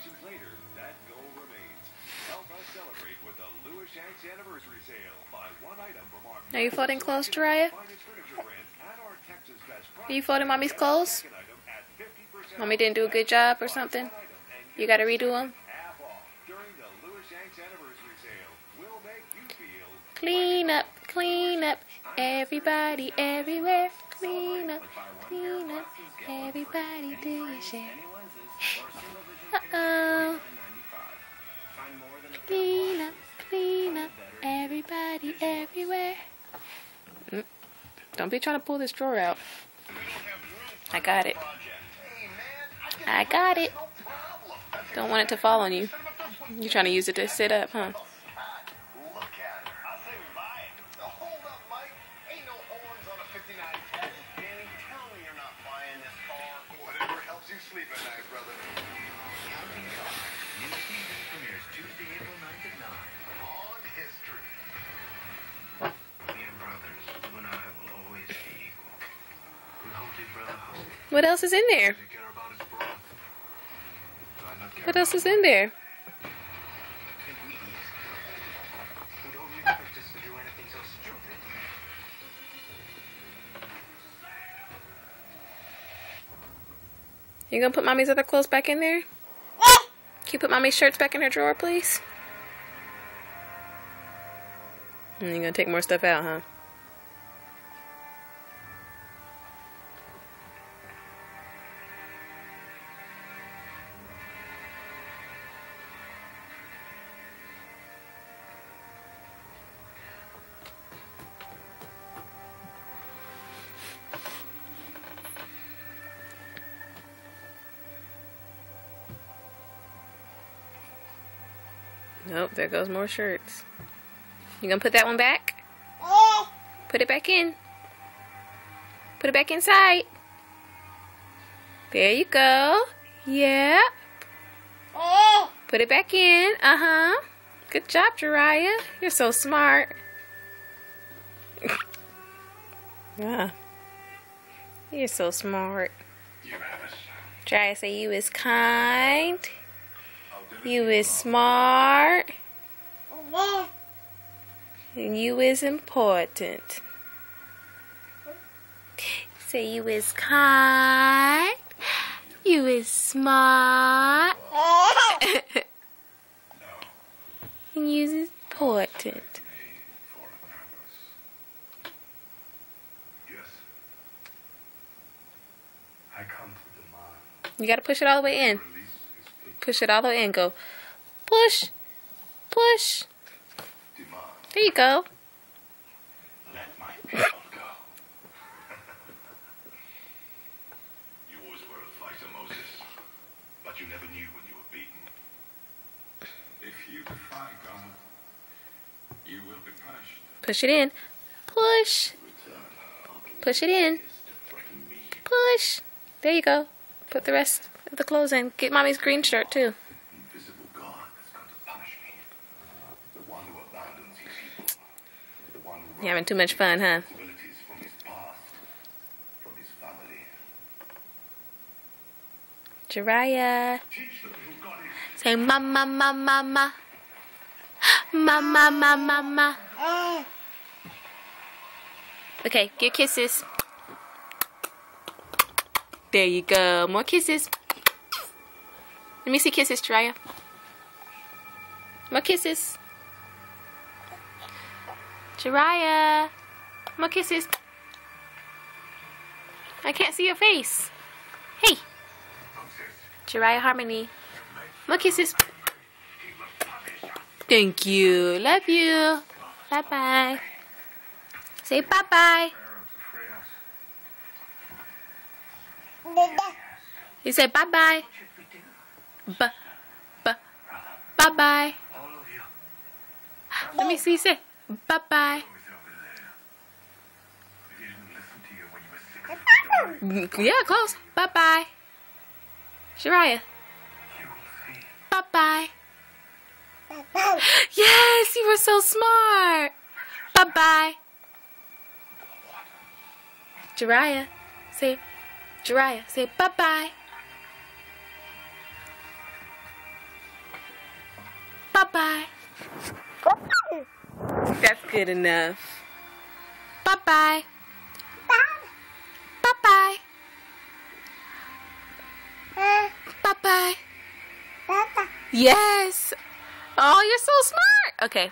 generations later, that goal remains. Help us celebrate with the Louis Shanks anniversary sale. Buy one item from our Are you folding clothes, Jiraiya? Are you folding Mommy's clothes? Mommy didn't do a good job or something? You gotta redo them? Clean up, everybody, everywhere. Clean up, everybody do your share. Uh-oh. Clean up, everybody, everywhere. Don't be trying to pull this drawer out. I got it. I got it. Don't want it to fall on you. You're trying to use it to sit up, huh? What else is in there? What else is in there? You gonna put Mommy's other clothes back in there? Can you put Mommy's shirts back in her drawer, please? And you're gonna take more stuff out, huh? Nope, there goes more shirts. You gonna put that one back? Put it back in. Put it back inside. There you go. Yep. Put it back in. Uh-huh. Good job, Jiraiya. You're so smart. Yeah. You're so smart. Jiraiya say you is kind. You is smart. And you is important. Say you is kind. You is smart. And you is important. You gotta push it all the way in. Push it all the way in. Go. Push. Push. There you go. Let my people go. You always were a fighter, Moses. But you never knew when you were beaten. If you defy God, you will be punished. Push it in. Push. Push it in. Push. There you go. Put the rest of the clothes in. Get Mommy's green shirt, too. You're having too much fun, huh? Jiraiya. Say mama, mama, mama. Mama, mama, mama. Okay, give kisses. There you go. More kisses. Let me see kisses, Jiraiya. More kisses. Jiraiya. More kisses. I can't see your face. Hey. Jiraiya Harmony. More kisses. Thank you. Love you. Bye-bye. Say bye-bye. You say bye-bye. Bye-bye. Let me see. Say bye-bye. Yeah, close. Bye-bye. Jiraiya. Bye-bye. Yes, you were so smart. Bye-bye. Jiraiya. Say bye-bye. Bye-bye. That's good enough. Bye-bye. Bye-bye. Bye-bye. Yes. Oh, you're so smart. Okay.